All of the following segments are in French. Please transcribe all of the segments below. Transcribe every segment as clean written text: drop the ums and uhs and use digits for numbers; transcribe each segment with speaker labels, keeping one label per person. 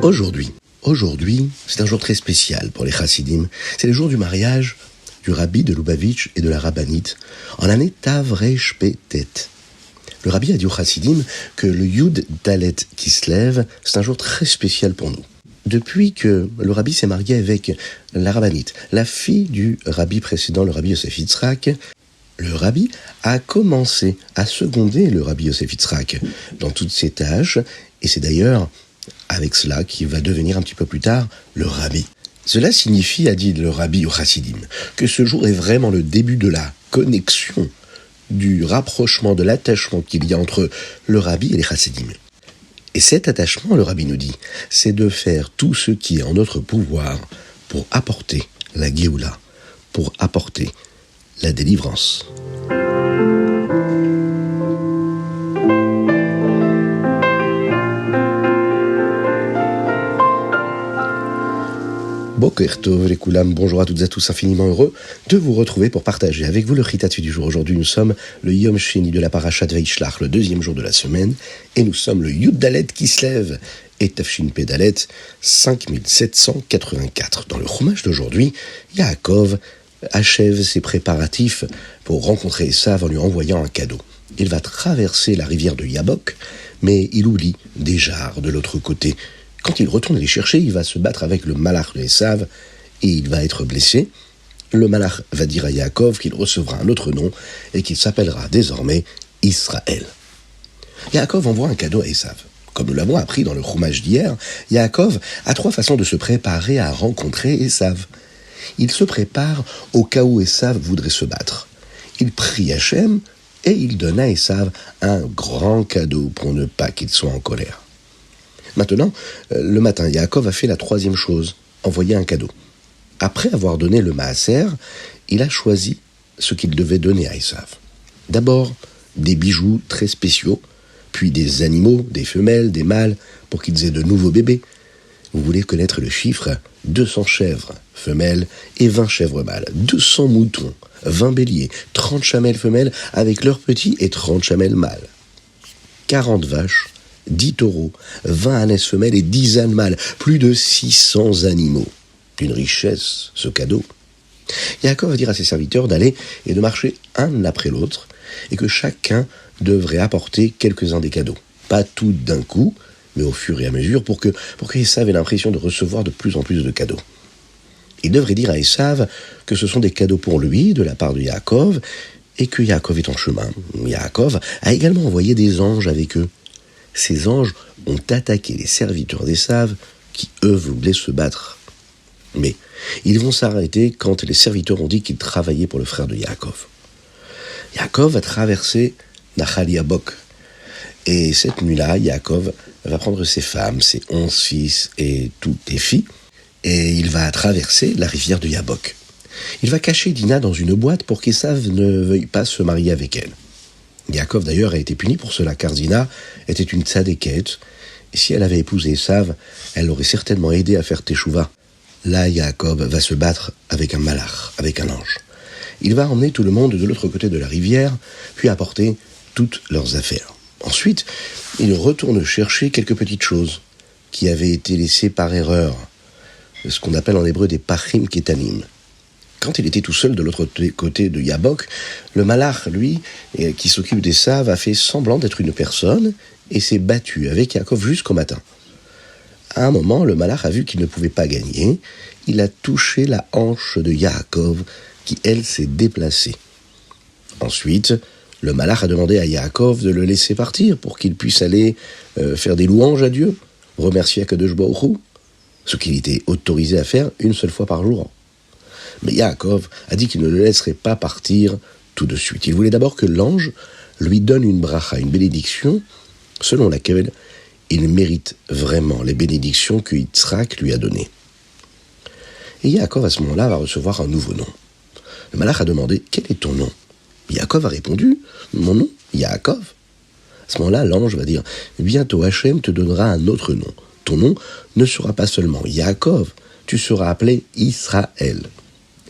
Speaker 1: Aujourd'hui, c'est un jour très spécial pour les chassidim. C'est le jour du mariage du rabbi de Lubavitch et de la rabbinite en l'année Tav Reish Petet. Le rabbi a dit aux chassidim que le Yud Dalet Kislev, c'est un jour très spécial pour nous. Depuis que le rabbi s'est marié avec la rabbinite, la fille du rabbi précédent, le rabbi Yosef Yitzhak, le rabbi a commencé à seconder le rabbi Yosef Yitzhak dans toutes ses tâches, et c'est d'ailleurs avec cela qu'il va devenir un petit peu plus tard le rabbi. Cela signifie, a dit le rabbi au chassidim, que ce jour est vraiment le début de la connexion, du rapprochement, de l'attachement qu'il y a entre le rabbi et les chassidim. Et cet attachement, le rabbi nous dit, c'est de faire tout ce qui est en notre pouvoir pour apporter la Géoula, pour apporter la délivrance. Boker Tov les Koulam, bonjour à toutes et à tous, infiniment heureux de vous retrouver pour partager avec vous le Chitatsu du jour. Aujourd'hui, nous sommes le Yom Sheni de la Parashat Vaishlach, le deuxième jour de la semaine, et nous sommes le Yud Dalet Kislev et Tafshin Pei Dalet 5784. Dans le Chumash d'aujourd'hui, Yaakov achève ses préparatifs pour rencontrer Esav en lui envoyant un cadeau. Il va traverser la rivière de Yabok, mais il oublie des jarres de l'autre côté. Quand il retourne les chercher, il va se battre avec le malach de Esav et il va être blessé. Le malach va dire à Yaakov qu'il recevra un autre nom et qu'il s'appellera désormais Israël. Yaakov envoie un cadeau à Esav. Comme nous l'avons appris dans le Chumash d'hier, Yaakov a 3 façons de se préparer à rencontrer Esav. Il se prépare au cas où Esav voudrait se battre. Il prie Hachem et il donne à Esav un grand cadeau pour ne pas qu'il soit en colère. Maintenant, le matin, Yaakov a fait la 3e chose, envoyer un cadeau. Après avoir donné le maaser, il a choisi ce qu'il devait donner à Esav. D'abord, des bijoux très spéciaux, puis des animaux, des femelles, des mâles, pour qu'ils aient de nouveaux bébés. Vous voulez connaître le chiffre ? 200 chèvres femelles et 20 chèvres mâles, 200 moutons, 20 béliers, 30 chamelles femelles avec leurs petits et 30 chamelles mâles, 40 vaches, 10 taureaux, 20 ânesses femelles et 10 ânes mâles, plus de 600 animaux. Une richesse, ce cadeau. Yaakov va dire à ses serviteurs d'aller et de marcher un après l'autre, et que chacun devrait apporter quelques-uns des cadeaux. Pas tout d'un coup, mais au fur et à mesure, pour que Esav ait l'impression de recevoir de plus en plus de cadeaux. Il devrait dire à Esav que ce sont des cadeaux pour lui, de la part de Yaakov, et que Yaakov est en chemin. Yaakov a également envoyé des anges avec eux. Ces anges ont attaqué les serviteurs d'Esav qui, eux, voulaient se battre. Mais ils vont s'arrêter quand les serviteurs ont dit qu'ils travaillaient pour le frère de Yaakov. Yaakov va traverser Nachal Yabok. Et cette nuit-là, Yaakov va prendre ses femmes, ses 11 fils et toutes les filles, et il va traverser la rivière de Yabok. Il va cacher Dina dans une boîte pour qu'Esav ne veuille pas se marier avec elle. Yaakov d'ailleurs a été puni pour cela, car Dina était une tzadékette, et si elle avait épousé Esav, elle l'aurait certainement aidé à faire teshuva. Là, Yaakov va se battre avec un malach, avec un ange. Il va emmener tout le monde de l'autre côté de la rivière, puis apporter toutes leurs affaires. Ensuite, il retourne chercher quelques petites choses qui avaient été laissées par erreur, ce qu'on appelle en hébreu des pachim ketanim. Quand il était tout seul de l'autre côté de Yabok, le malach, lui, qui s'occupe d'Esav, a fait semblant d'être une personne et s'est battu avec Yaakov jusqu'au matin. À un moment, le malach a vu qu'il ne pouvait pas gagner. Il a touché la hanche de Yaakov, qui, elle, s'est déplacée. Ensuite, le malach a demandé à Yaakov de le laisser partir pour qu'il puisse aller faire des louanges à Dieu, remercier Akadosh Baruch Hu, ce qu'il était autorisé à faire une seule fois par jour. Mais Yaakov a dit qu'il ne le laisserait pas partir tout de suite. Il voulait d'abord que l'ange lui donne une bracha, une bénédiction, selon laquelle il mérite vraiment les bénédictions que Yitzhak lui a données. Et Yaakov, à ce moment-là, va recevoir un nouveau nom. Le malach a demandé « Quel est ton nom ?» Yaakov a répondu « Mon nom, Yaakov. » À ce moment-là, l'ange va dire « Bientôt Hachem te donnera un autre nom. Ton nom ne sera pas seulement Yaakov, tu seras appelé Israël. »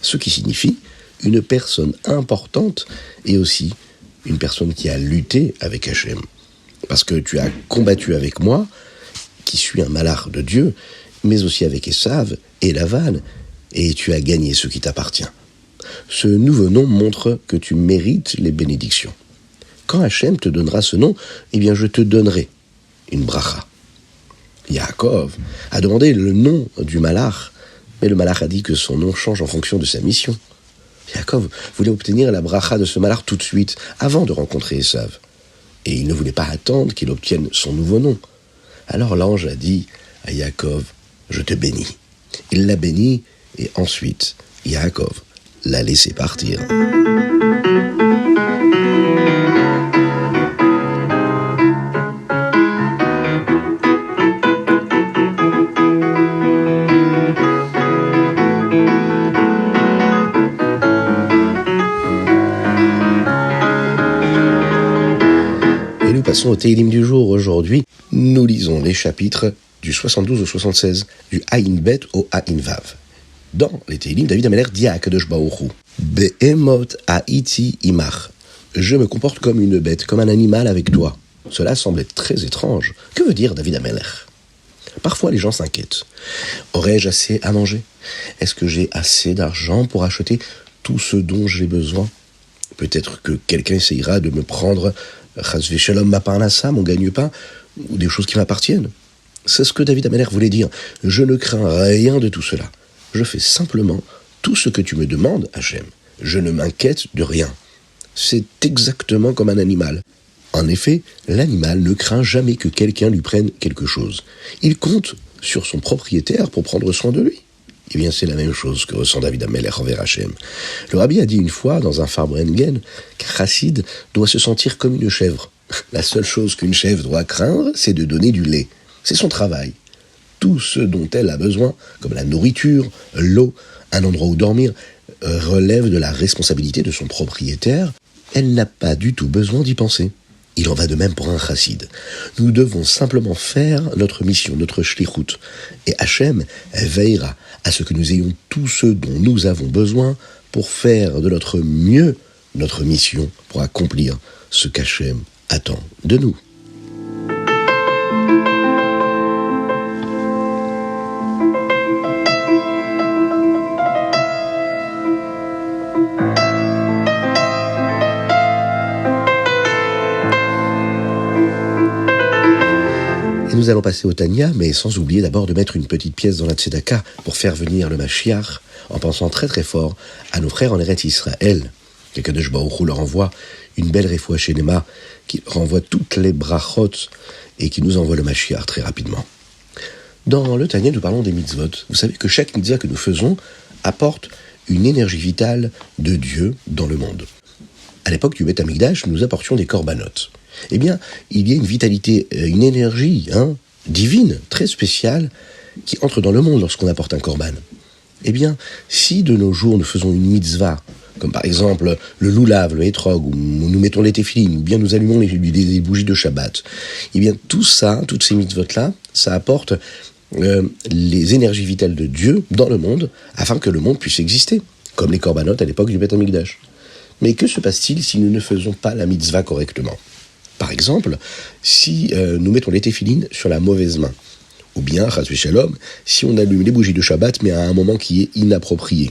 Speaker 1: Ce qui signifie une personne importante et aussi une personne qui a lutté avec Hachem. Parce que tu as combattu avec moi, qui suis un malach de Dieu, mais aussi avec Esav et Lavan, et tu as gagné ce qui t'appartient. Ce nouveau nom montre que tu mérites les bénédictions. Quand Hachem te donnera ce nom, eh bien je te donnerai une bracha. Yaakov a demandé le nom du malach, mais le malach a dit que son nom change en fonction de sa mission. Yaakov voulait obtenir la bracha de ce malach tout de suite, avant de rencontrer Esav. Et il ne voulait pas attendre qu'il obtienne son nouveau nom. Alors l'ange a dit à Yaakov, « Je te bénis ». Il l'a béni, et ensuite, Yaakov l'a laissé partir. Nous passons au Télim du jour. Aujourd'hui, nous lisons les chapitres du 72 au 76, du Aïn Bet au Aïn Vav. Dans les Télim, David Ameler dit à Akadosh Baruch Hu, Be'emot ha'iti imach. Je me comporte comme une bête, comme un animal avec toi. Cela semble être très étrange. Que veut dire David Ameler ? Parfois, les gens s'inquiètent. Aurais-je assez à manger ? Est-ce que j'ai assez d'argent pour acheter tout ce dont j'ai besoin ? Peut-être que quelqu'un essayera de me prendre Chas v'shalom ma parnassa, mon gagne-pain, ou des choses qui m'appartiennent. C'est ce que David Ameler voulait dire. Je ne crains rien de tout cela. Je fais simplement tout ce que tu me demandes, Hachem. Je ne m'inquiète de rien. C'est exactement comme un animal. En effet, l'animal ne craint jamais que quelqu'un lui prenne quelque chose. Il compte sur son propriétaire pour prendre soin de lui. Eh bien, c'est la même chose que ressent David Ameler envers Hachem. Le rabbi a dit une fois dans un Farbrengen qu'un chassid doit se sentir comme une chèvre. La seule chose qu'une chèvre doit craindre, c'est de donner du lait. C'est son travail. Tout ce dont elle a besoin, comme la nourriture, l'eau, un endroit où dormir, relève de la responsabilité de son propriétaire. Elle n'a pas du tout besoin d'y penser. Il en va de même pour un chassid. Nous devons simplement faire notre mission, notre shlichut. Et Hachem veillera à ce que nous ayons tout ce dont nous avons besoin pour faire de notre mieux notre mission, pour accomplir ce qu'Hachem attend de nous. Nous allons passer au Tanya, mais sans oublier d'abord de mettre une petite pièce dans la Tzedaka pour faire venir le Mashiach, en pensant très très fort à nos frères en Eretz Israël. Qu'Akadosh Baruch Hu leur envoie une belle refoua shenema, qui leur envoie toutes les brachot et qui nous envoie le Mashiach très rapidement. Dans le Tanya, nous parlons des mitzvot. Vous savez que chaque mitzvah que nous faisons apporte une énergie vitale de Dieu dans le monde. À l'époque du Beth Amikdash, nous apportions des korbanot. Eh bien, il y a une vitalité, une énergie divine, très spéciale, qui entre dans le monde lorsqu'on apporte un korban. Eh bien, si de nos jours nous faisons une mitzvah, comme par exemple le loulav, le hétrog, ou nous mettons les téphilines, ou bien nous allumons les bougies de Shabbat, eh bien tout ça, toutes ces mitzvot-là, ça apporte les énergies vitales de Dieu dans le monde, afin que le monde puisse exister, comme les korbanot à l'époque du Beth Amikdash. Mais que se passe-t-il si nous ne faisons pas la mitzvah correctement ? Par exemple, si nous mettons les téphilines sur la mauvaise main, ou bien, chas v'shalom, si on allume les bougies de Shabbat, mais à un moment qui est inapproprié,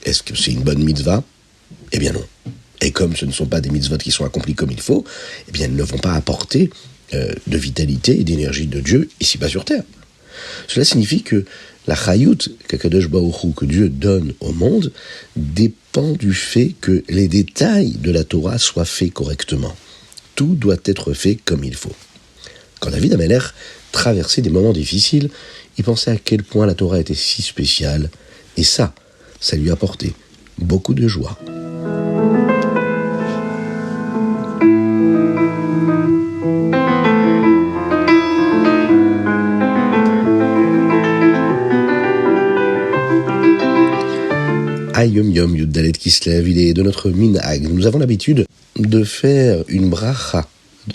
Speaker 1: est-ce que c'est une bonne mitzvah ? Eh bien non. Et comme ce ne sont pas des mitzvot qui sont accomplis comme il faut, eh bien elles ne vont pas apporter de vitalité et d'énergie de Dieu ici-bas sur terre. Cela signifie que la chayut qu'Akadosh Baruch Hu, que Dieu donne au monde, dépend du fait que les détails de la Torah soient faits correctement. Tout doit être fait comme il faut. Quand David Ameler traversait des moments difficiles, il pensait à quel point la Torah était si spéciale, et ça lui apportait beaucoup de joie. Yom Yom Yud-Dalet Kislev, il est de notre minhag. Nous avons l'habitude de faire une bracha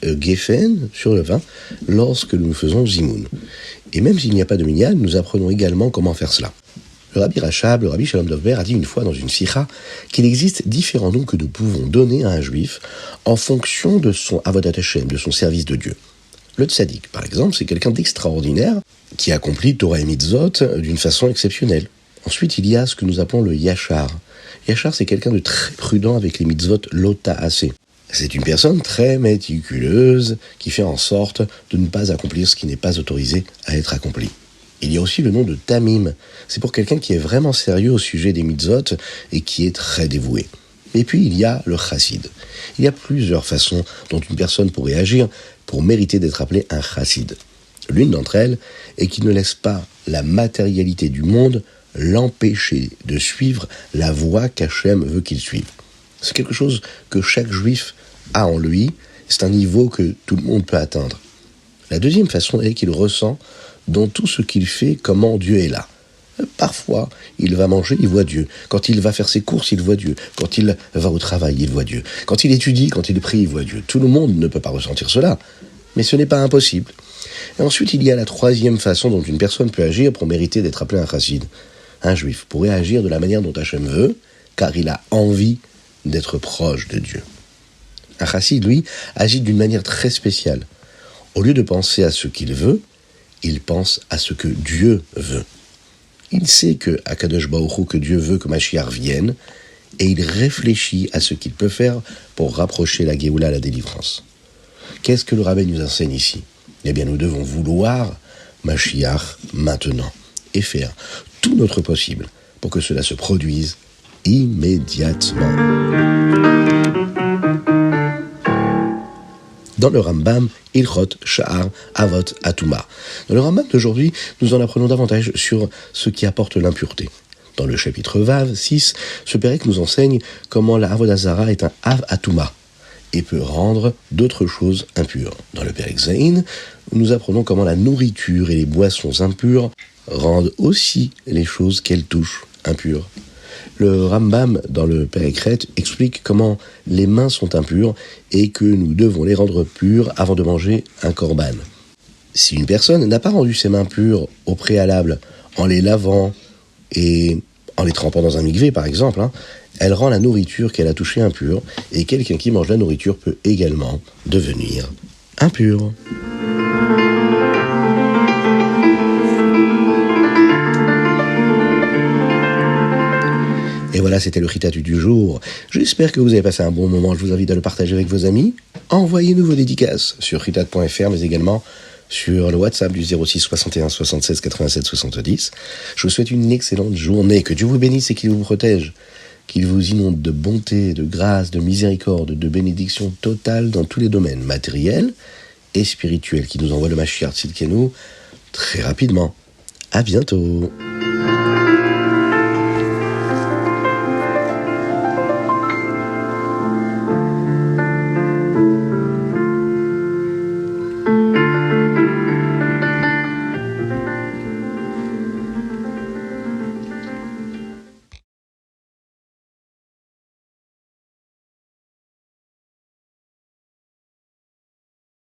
Speaker 1: geffen sur le vin lorsque nous faisons zimoun. Et même s'il n'y a pas de minyan, nous apprenons également comment faire cela. Le Rabbi Rachab, le Rabbi Shalom Dovber, a dit une fois dans une sikha qu'il existe différents noms que nous pouvons donner à un juif en fonction de son avodat Hashem, de son service de Dieu. Le tzaddik, par exemple, c'est quelqu'un d'extraordinaire qui accomplit Torah et Mitzvot d'une façon exceptionnelle. Ensuite, il y a ce que nous appelons le yachar. Yachar, c'est quelqu'un de très prudent avec les mitzvot lo ta'aseh. C'est une personne très méticuleuse qui fait en sorte de ne pas accomplir ce qui n'est pas autorisé à être accompli. Il y a aussi le nom de tamim. C'est pour quelqu'un qui est vraiment sérieux au sujet des mitzvot et qui est très dévoué. Et puis il y a le chassid. Il y a plusieurs façons dont une personne pourrait agir pour mériter d'être appelé un chassid. L'une d'entre elles est qu'il ne laisse pas la matérialité du monde l'empêcher de suivre la voie qu'Hachem veut qu'il suive. C'est quelque chose que chaque juif a en lui, c'est un niveau que tout le monde peut atteindre. La deuxième façon est qu'il ressent dans tout ce qu'il fait comment Dieu est là. Parfois, il va manger, il voit Dieu. Quand il va faire ses courses, il voit Dieu. Quand il va au travail, il voit Dieu. Quand il étudie, quand il prie, il voit Dieu. Tout le monde ne peut pas ressentir cela, mais ce n'est pas impossible. Et ensuite, il y a la troisième façon dont une personne peut agir pour mériter d'être appelé un chassid. Un juif pourrait agir de la manière dont Hachem veut, car il a envie d'être proche de Dieu. Un chassid, lui, agit d'une manière très spéciale. Au lieu de penser à ce qu'il veut, il pense à ce que Dieu veut. Il sait que Akadosh Baruch Hu, que Dieu veut que Mashiach vienne, et il réfléchit à ce qu'il peut faire pour rapprocher la Géoula, la délivrance. Qu'est-ce que le rabbin nous enseigne ici ? Eh bien, nous devons vouloir Mashiach maintenant et faire tout notre possible pour que cela se produise immédiatement. Dans le Rambam, Ilchot, Sha'ar, Avot, Atuma. Dans le Rambam d'aujourd'hui, nous en apprenons davantage sur ce qui apporte l'impureté. Dans le chapitre Vav 6, ce Pérec nous enseigne comment la Avodah Zara est un Av Atuma et peut rendre d'autres choses impures. Dans le Pérec Zayin, nous apprenons comment la nourriture et les boissons impures rendent aussi les choses qu'elles touchent impures. Le Rambam, dans le Péricret, explique comment les mains sont impures et que nous devons les rendre pures avant de manger un korban. Si une personne n'a pas rendu ses mains pures au préalable en les lavant et en les trempant dans un mikvé, par exemple, elle rend la nourriture qu'elle a touchée impure, et quelqu'un qui mange la nourriture peut également devenir impur. Et voilà, c'était le Ritatu du jour. J'espère que vous avez passé un bon moment. Je vous invite à le partager avec vos amis. Envoyez-nous vos dédicaces sur ritat.fr, mais également sur le WhatsApp du 06 61 76 87 70. Je vous souhaite une excellente journée. Que Dieu vous bénisse et qu'il vous protège. Qu'il vous inonde de bonté, de grâce, de miséricorde, de bénédiction totale dans tous les domaines matériels et spirituels. Qui nous envoie le Mashiach Tzidkenu très rapidement. À bientôt.